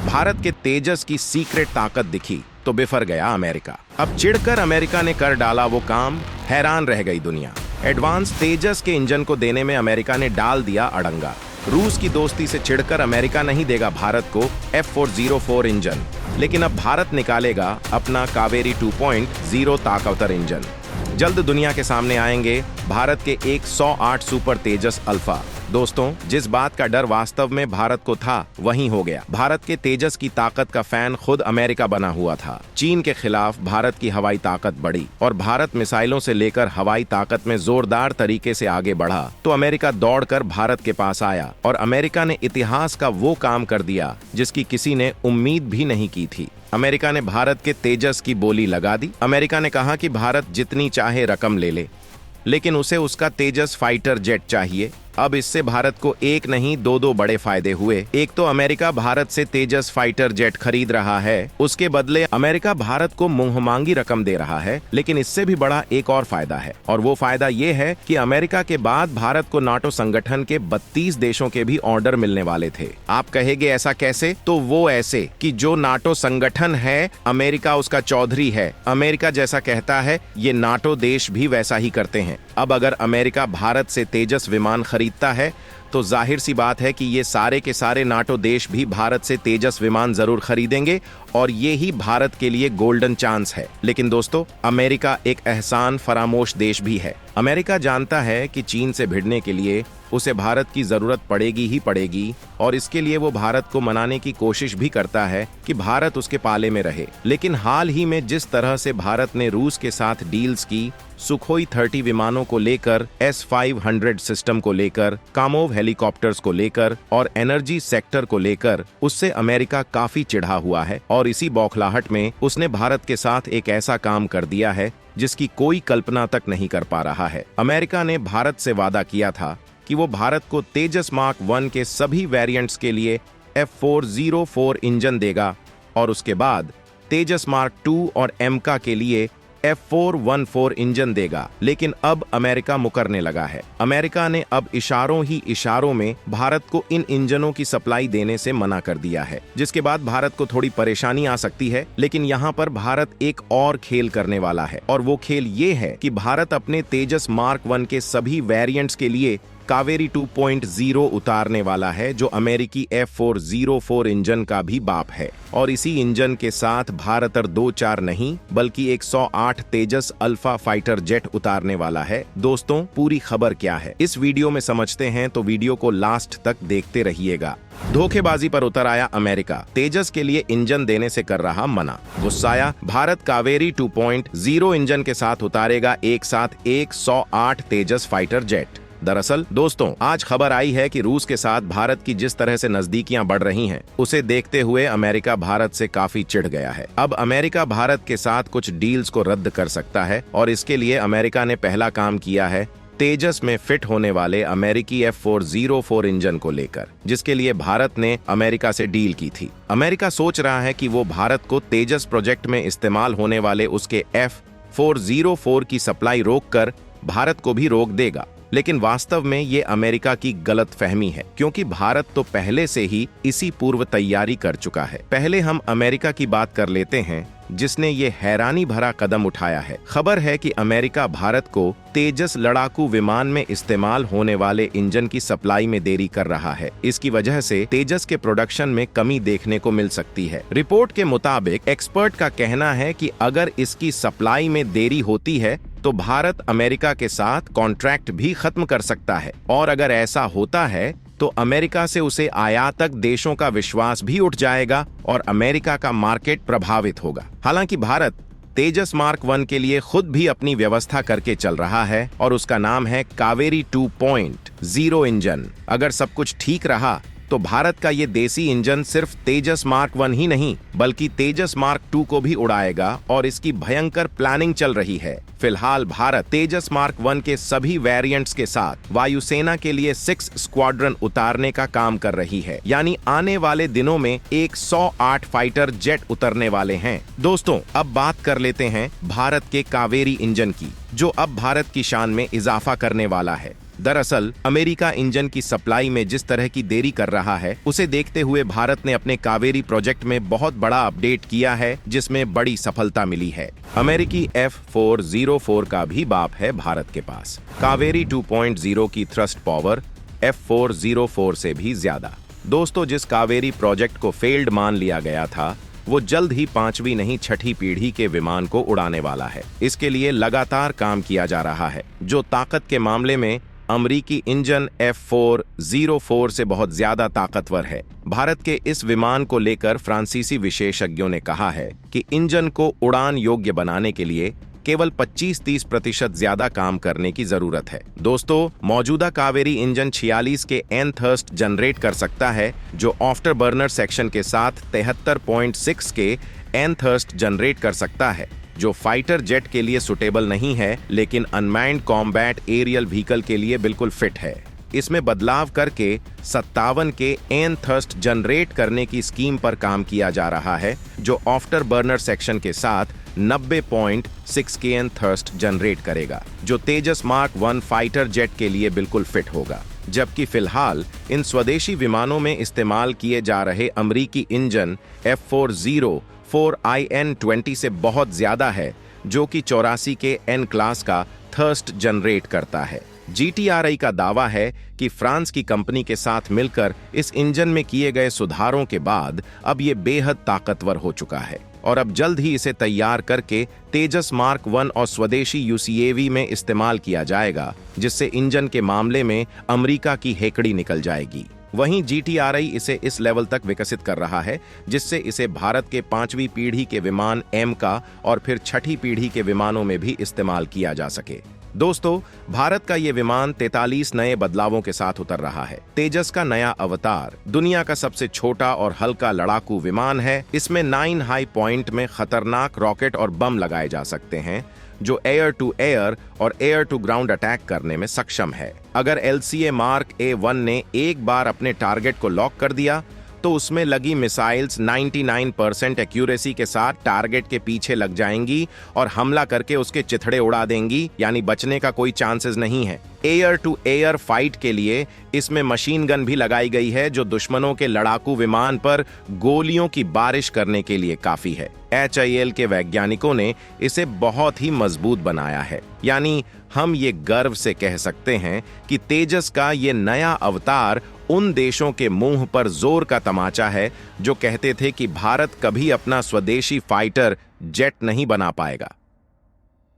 भारत के तेजस की सीक्रेट ताकत दिखी तो बिफर गया अमेरिका। अब चिढ़कर अमेरिका ने कर डाला वो काम, हैरान रह गई दुनिया। एडवांस तेजस के इंजन को देने में अमेरिका ने डाल दिया अड़ंगा। रूस की दोस्ती से चिढ़कर अमेरिका नहीं देगा भारत को F404 इंजन, लेकिन अब भारत निकालेगा अपना कावेरी 2.0 ताकतवर इंजन। जल्द दुनिया के सामने आएंगे भारत के 108 सुपर तेजस अल्फा। दोस्तों, जिस बात का डर वास्तव में भारत को था वही हो गया। भारत के तेजस की ताकत का फैन खुद अमेरिका बना हुआ था। चीन के खिलाफ भारत की हवाई ताकत बढ़ी और भारत मिसाइलों से लेकर हवाई ताकत में जोरदार तरीके से आगे बढ़ा तो अमेरिका दौड़कर भारत के पास आया और अमेरिका ने इतिहास का वो काम कर दिया जिसकी किसी ने उम्मीद भी नहीं की थी। अमेरिका ने भारत के तेजस की बोली लगा दी। अमेरिका ने कहा कि भारत जितनी चाहे रकम ले ले, लेकिन उसे उसका तेजस फाइटर जेट चाहिए। अब इससे भारत को एक नहीं दो बड़े फायदे हुए। एक तो अमेरिका भारत से तेजस फाइटर जेट खरीद रहा है, उसके बदले अमेरिका भारत को मुंहमांगी रकम दे रहा है। लेकिन इससे भी बड़ा एक और फायदा है, और वो फायदा ये है कि अमेरिका के बाद भारत को नाटो संगठन के 32 देशों के भी ऑर्डर मिलने वाले थे। आप कहेंगे ऐसा कैसे? तो वो ऐसे कि जो नाटो संगठन है, अमेरिका उसका चौधरी है। अमेरिका जैसा कहता है, ये नाटो देश भी वैसा ही करते हैं। अब अगर अमेरिका भारत से तेजस विमान खरीदता है तो जाहिर सी बात है कि ये सारे के सारे नाटो देश भी भारत से तेजस विमान जरूर खरीदेंगे और ये ही भारत के लिए गोल्डन चांस है। लेकिन दोस्तों, अमेरिका एक एहसान फरामोश देश भी है। अमेरिका जानता है कि चीन से भिड़ने के लिए उसे भारत की जरूरत पड़ेगी ही पड़ेगी, और इसके लिए वो भारत को मनाने की कोशिश भी करता है कि भारत उसके पाले में रहे। लेकिन हाल ही में जिस तरह से भारत ने रूस के साथ डील्स की, सुखोई 30 विमानों को लेकर, S-500 सिस्टम को लेकर, कामोव हेलीकॉप्टर्स को लेकर और एनर्जी सेक्टर को लेकर, उससे अमेरिका काफी चिढ़ा हुआ है। और इसी बौखलाहट में उसने भारत के साथ एक ऐसा काम कर दिया है जिसकी कोई कल्पना तक नहीं कर पा रहा है। अमेरिका ने भारत से वादा किया था कि वो भारत को तेजस मार्क 1 के सभी वेरिएंट्स के लिए F404 इंजन देगा और उसके बाद तेजस मार्क 2 और एमका के लिए F414 इंजन देगा। लेकिन अब अमेरिका मुकरने लगा है। अमेरिका ने अब इशारों ही इशारों में भारत को इन इंजनों की सप्लाई देने से मना कर दिया है, जिसके बाद भारत को थोड़ी परेशानी आ सकती है। लेकिन यहाँ पर भारत एक और खेल करने वाला है, और वो खेल ये है कि भारत अपने तेजस मार्क 1 के सभी वेरिएंट्स के लिए कावेरी 2.0 उतारने वाला है, जो अमेरिकी F404 इंजन का भी बाप है। और इसी इंजन के साथ भारत 2-4 नहीं बल्कि 108 तेजस अल्फा फाइटर जेट उतारने वाला है। दोस्तों, पूरी खबर क्या है इस वीडियो में समझते हैं, तो वीडियो को लास्ट तक देखते रहिएगा। धोखेबाजी पर उतर आया अमेरिका, तेजस के लिए इंजन देने से कर रहा मना। गुस्साया, भारत कावेरी 2.0 इंजन के साथ उतारेगा एक साथ 108 तेजस फाइटर जेट। दरअसल दोस्तों, आज खबर आई है कि रूस के साथ भारत की जिस तरह से नजदीकियां बढ़ रही हैं, उसे देखते हुए अमेरिका भारत से काफी चिढ़ गया है। अब अमेरिका भारत के साथ कुछ डील्स को रद्द कर सकता है, और इसके लिए अमेरिका ने पहला काम किया है तेजस में फिट होने वाले अमेरिकी F404 इंजन को लेकर, जिसके लिए भारत ने अमेरिका से डील की थी। अमेरिका सोच रहा है कि वो भारत को तेजस प्रोजेक्ट में इस्तेमाल होने वाले उसके F404 की सप्लाई रोककर भारत को भी रोक देगा। लेकिन वास्तव में ये अमेरिका की गलतफहमी है, क्योंकि भारत तो पहले से ही इसी पूर्व तैयारी कर चुका है। पहले हम अमेरिका की बात कर लेते हैं, जिसने ये हैरानी भरा कदम उठाया है। खबर है कि अमेरिका भारत को तेजस लड़ाकू विमान में इस्तेमाल होने वाले इंजन की सप्लाई में देरी कर रहा है। इसकी वजह से तेजस के प्रोडक्शन में कमी देखने को मिल सकती है। रिपोर्ट के मुताबिक एक्सपर्ट का कहना है कि अगर इसकी सप्लाई में देरी होती है तो भारत अमेरिका के साथ कॉन्ट्रैक्ट भी खत्म कर सकता है, और अगर ऐसा होता है तो अमेरिका से उसे आयातक देशों का विश्वास भी उठ जाएगा और अमेरिका का मार्केट प्रभावित होगा। हालांकि भारत तेजस मार्क 1 के लिए खुद भी अपनी व्यवस्था करके चल रहा है, और उसका नाम है कावेरी 2.0 इंजन। अगर सब कुछ ठीक रहा तो भारत का ये देसी इंजन सिर्फ तेजस मार्क 1 ही नहीं बल्कि तेजस मार्क 2 को भी उड़ाएगा, और इसकी भयंकर प्लानिंग चल रही है। फिलहाल भारत तेजस मार्क 1 के सभी वेरिएंट्स के साथ वायुसेना के लिए 6 स्क्वाड्रन उतारने का काम कर रही है, यानी आने वाले दिनों में 108 फाइटर जेट उतरने वाले हैं। दोस्तों, अब बात कर लेते हैं भारत के कावेरी इंजन की, जो अब भारत की शान में इजाफा करने वाला है। दरअसल अमेरिका इंजन की सप्लाई में जिस तरह की देरी कर रहा है, उसे देखते हुए भारत ने अपने कावेरी प्रोजेक्ट में बहुत बड़ा अपडेट किया है, जिसमें बड़ी सफलता मिली है। अमेरिकी F404 का भी बाप है भारत के पास। कावेरी 2.0 की थ्रस्ट पावर F404 से भी ज्यादा। दोस्तों, जिस कावेरी प्रोजेक्ट को फेल्ड मान लिया गया था, वो जल्द ही 5वीं नहीं 6ठी पीढ़ी के विमान को उड़ाने वाला है। इसके लिए लगातार काम किया जा रहा है, जो ताकत के मामले में अमरीकी इंजन F404 से बहुत ज्यादा ताकतवर है। भारत के इस विमान को लेकर फ्रांसीसी विशेषज्ञों ने कहा है कि इंजन को उड़ान योग्य बनाने के लिए केवल 25-30% ज्यादा काम करने की जरूरत है। दोस्तों, मौजूदा कावेरी इंजन 46 के एन थर्स्ट जनरेट कर सकता है, जो आफ्टर बर्नर सेक्शन के साथ 73.6 के एन थर्स्ट जनरेट कर सकता है, जो फाइटर जेट के लिए सुटेबल नहीं है, लेकिन अनमैन्ड कॉम्बैट एरियल व्हीकल के लिए बिल्कुल फिट है। इसमें बदलाव करके 57 के एन थर्स्ट जनरेट करने की स्कीम पर काम किया जा रहा है, जो आफ्टर बर्नर सेक्शन के साथ 90.6 के एन थर्स्ट जनरेट करेगा, जो तेजस मार्क 1 फाइटर जेट के लिए बिल्कुल फिट होगा। जबकि फिलहाल इन स्वदेशी विमानों में इस्तेमाल किए जा रहे अमरीकी इंजन F404IN20 से बहुत ज्यादा है, जो कि 84 के एन क्लास का थर्स्ट जनरेट करता है। GTRI का दावा है कि फ्रांस की कंपनी के साथ मिलकर इस इंजन में किए गए सुधारों के बाद अब ये बेहद ताकतवर हो चुका है और अब जल्द ही इसे तैयार करके तेजस मार्क 1 और स्वदेशी UCAV में इस्तेमाल किया जाएगा, जिससे इंजन के मामले में अमेरिका की हेकड़ी निकल जाएगी। वहीं GTRI इसे इस लेवल तक विकसित कर रहा है, जिससे इसे भारत के 5वीं पीढ़ी के विमान M का और फिर 6ठी पीढ़ी के विमानों में भी इस्तेमाल किया जा सके। दोस्तों, भारत का ये विमान 43 नए बदलावों के साथ उतर रहा है। तेजस का नया अवतार दुनिया का सबसे छोटा और हल्का लड़ाकू विमान है। इसमें 9 हाई पॉइंट में खतरनाक रॉकेट और बम लगाए जा सकते हैं, जो एयर टू एयर और एयर टू ग्राउंड अटैक करने में सक्षम है। अगर LCA मार्क A1 ने एक बार अपने टारगेट को लॉक कर दिया, तो उसमें लगी मिसाइल्स 99% एक्यूरेसी के साथ टारगेट के पीछे लग जाएंगी और हमला करके उसके चिथड़े उड़ा देंगी, यानी बचने का कोई चांसेस नहीं है। एयर टू एयर फाइट के लिए इसमें मशीन गन भी लगाई गई है, जो दुश्मनों के लड़ाकू विमान पर गोलियों की बारिश करने के लिए काफी है। HAL के वैज्ञानिकों ने इसे बहुत ही मजबूत बनाया है, यानी हम ये गर्व से कह सकते हैं कि तेजस का ये नया अवतार उन देशों के मुंह पर जोर का तमाचा है, जो कहते थे कि भारत कभी अपना स्वदेशी फाइटर जेट नहीं बना पाएगा।